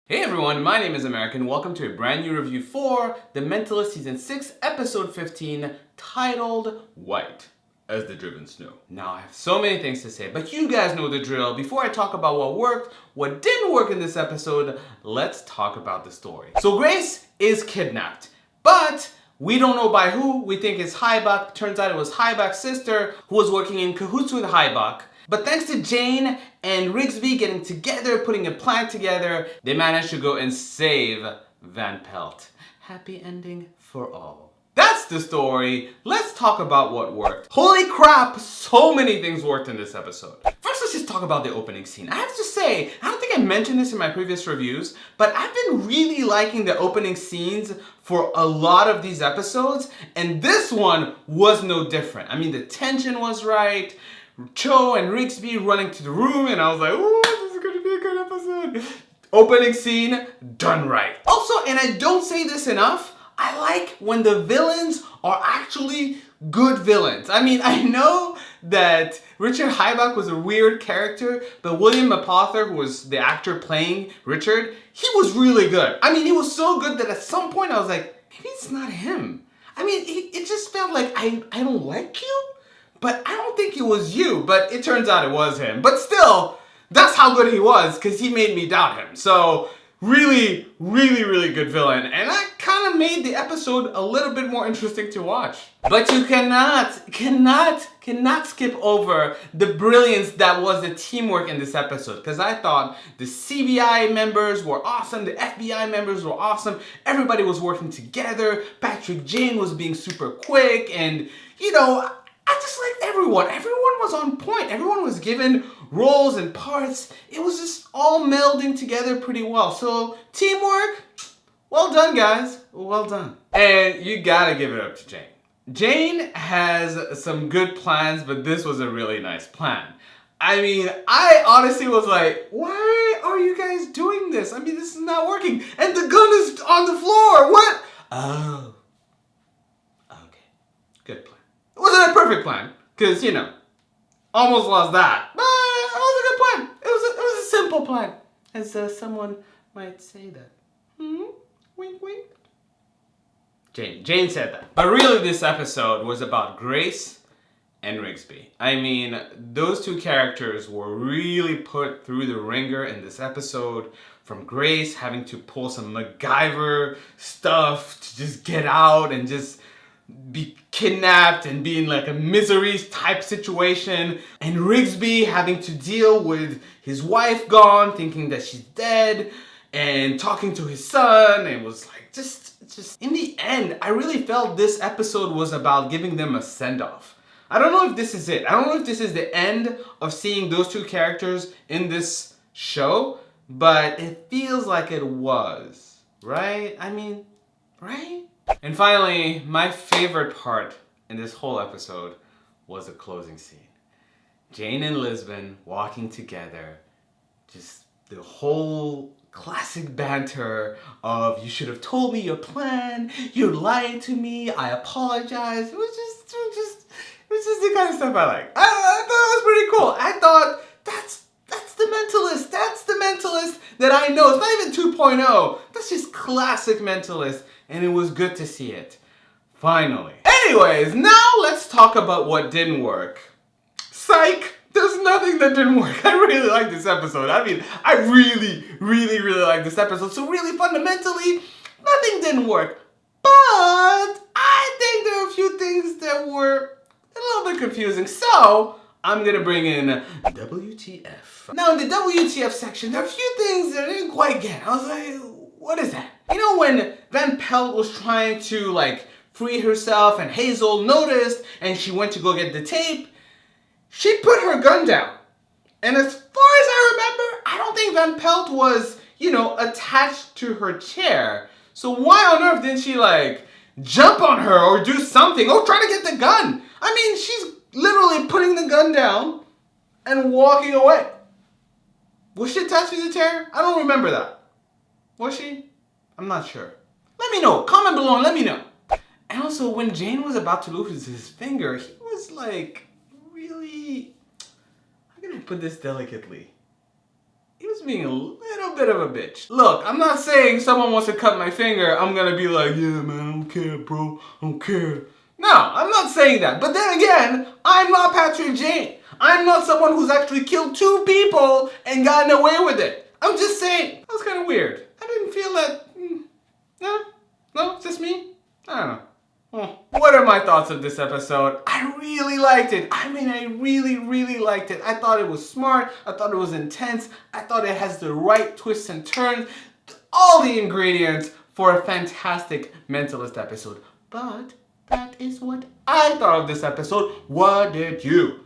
Hey everyone, my name is Americ and welcome to a brand new review for The Mentalist Season 6, Episode 15, titled White as the Driven Snow. Now I have so many things to say, but you guys know the drill. Before I talk about what worked, what didn't work in this episode, let's talk about the story. So Grace is kidnapped, but we don't know by who. We think it's Highbuck. Turns out it was Highbuck's sister who was working in cahoots with Highbuck. But thanks to Jane and Rigsby getting together, putting a plan together, they managed to go and save Van Pelt. Happy ending for all. That's the story. Let's talk about what worked. Holy crap, so many things worked in this episode. First, let's just talk about the opening scene. I have to say, I don't think I mentioned this in my previous reviews, but I've been really liking the opening scenes for a lot of these episodes, and this one was no different. I mean, the tension was right. Cho and Rigsby running to the room, and I was like, ooh, this is gonna be a good episode. Opening scene, done right. Also, and I don't say this enough, I like when the villains are actually good villains. I mean, I know that Richard Highbuck was a weird character, but William Mapother, who was the actor playing Richard, he was really good. I mean, he was so good that at some point I was like, maybe it's not him. I mean, it just felt like, I don't like you? But I don't think it was you, but it turns out it was him. But still, that's how good he was, because he made me doubt him. So, really, really, really good villain. And that kind of made the episode a little bit more interesting to watch. But you cannot skip over the brilliance that was the teamwork in this episode. Because I thought the CBI members were awesome, the FBI members were awesome, everybody was working together, Patrick Jane was being super quick, and, you know, I just liked everyone. Everyone was on point. Everyone was given roles and parts. It was just all melding together pretty well. So, teamwork, well done, guys. Well done. And you gotta give it up to Jane. Jane has some good plans, but this was a really nice plan. I mean, I honestly was like, why are you guys doing this? I mean, this is not working. And the gun is on the floor. What? Oh. Okay. Good plan. It wasn't a perfect plan, because, you know, almost lost that. But it was a good plan. It was a simple plan, as someone might say that. Wink, wink. Jane said that. But really, this episode was about Grace and Rigsby. I mean, those two characters were really put through the ringer in this episode. From Grace having to pull some MacGyver stuff to just get out and just be kidnapped and be in like a misery type situation, and Rigsby having to deal with his wife gone, thinking that she's dead, and talking to his son. It was like just in the end, I really felt this episode was about giving them a send-off. I don't know if this is it. I don't know if this is the end of seeing those two characters in this show, but it feels like it was, right? I mean, right? And finally, my favorite part in this whole episode was the closing scene. Jane and Lisbon walking together, just the whole classic banter of, you should have told me your plan, you're lying to me, I apologize. It was just the kind of stuff I like. I thought it was pretty cool. I thought, that's the Mentalist. That's the Mentalist that I know. It's not even 2.0. That's just classic Mentalist. And it was good to see it. Finally. Anyways, now let's talk about what didn't work. Psych! There's nothing that didn't work. I really like this episode. I mean, I really, really, really like this episode. So really, fundamentally, nothing didn't work. But I think there are a few things that were a little bit confusing. So, I'm gonna bring in WTF. Now, in the WTF section, there are a few things that I didn't quite get. I was like, what is that? You know, when Van Pelt was trying to, like, free herself and Hazel noticed and she went to go get the tape, she put her gun down. And as far as I remember, I don't think Van Pelt was, you know, attached to her chair. So why on earth didn't she, like, jump on her or do something? Or try to get the gun? I mean, she's literally putting the gun down and walking away. Was she attached to the chair? I don't remember that. Was she? I'm not sure. Let me know. Comment below and let me know. And also, when Jane was about to lose his finger, he was like, really, how can I put this delicately? He was being a little a bit of a bitch. Look, I'm not saying someone wants to cut my finger, I'm gonna be like, yeah man, I don't care bro, I don't care. No, I'm not saying that. But then again, I'm not Patrick Jane. I'm not someone who's actually killed 2 people and gotten away with it. I'm just saying, that was kind of weird. I didn't feel that, no, it's just me? I don't know. What are my thoughts of this episode? I really liked it. I mean, I really liked it. I thought it was smart. I thought it was intense. I thought it has the right twists and turns. All the ingredients for a fantastic Mentalist episode. But that is what I thought of this episode. What did you?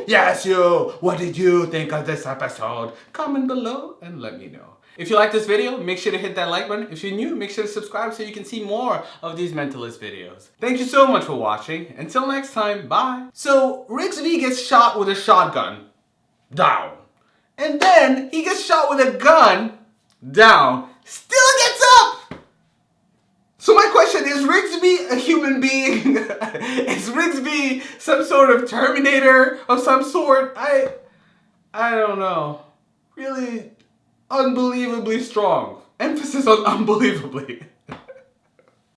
Yes you! What did you think of this episode? Comment below and let me know. If you like this video, make sure to hit that like button. If you're new, make sure to subscribe so you can see more of these Mentalist videos. Thank you so much for watching. Until next time, bye. So, Rigsby gets shot with a shotgun. Down. And then he gets shot with a gun. Down. Still gets up! So my question, is Rigsby a human being? Is Rigsby some sort of Terminator of some sort? I don't know. Really unbelievably strong. Emphasis on unbelievably.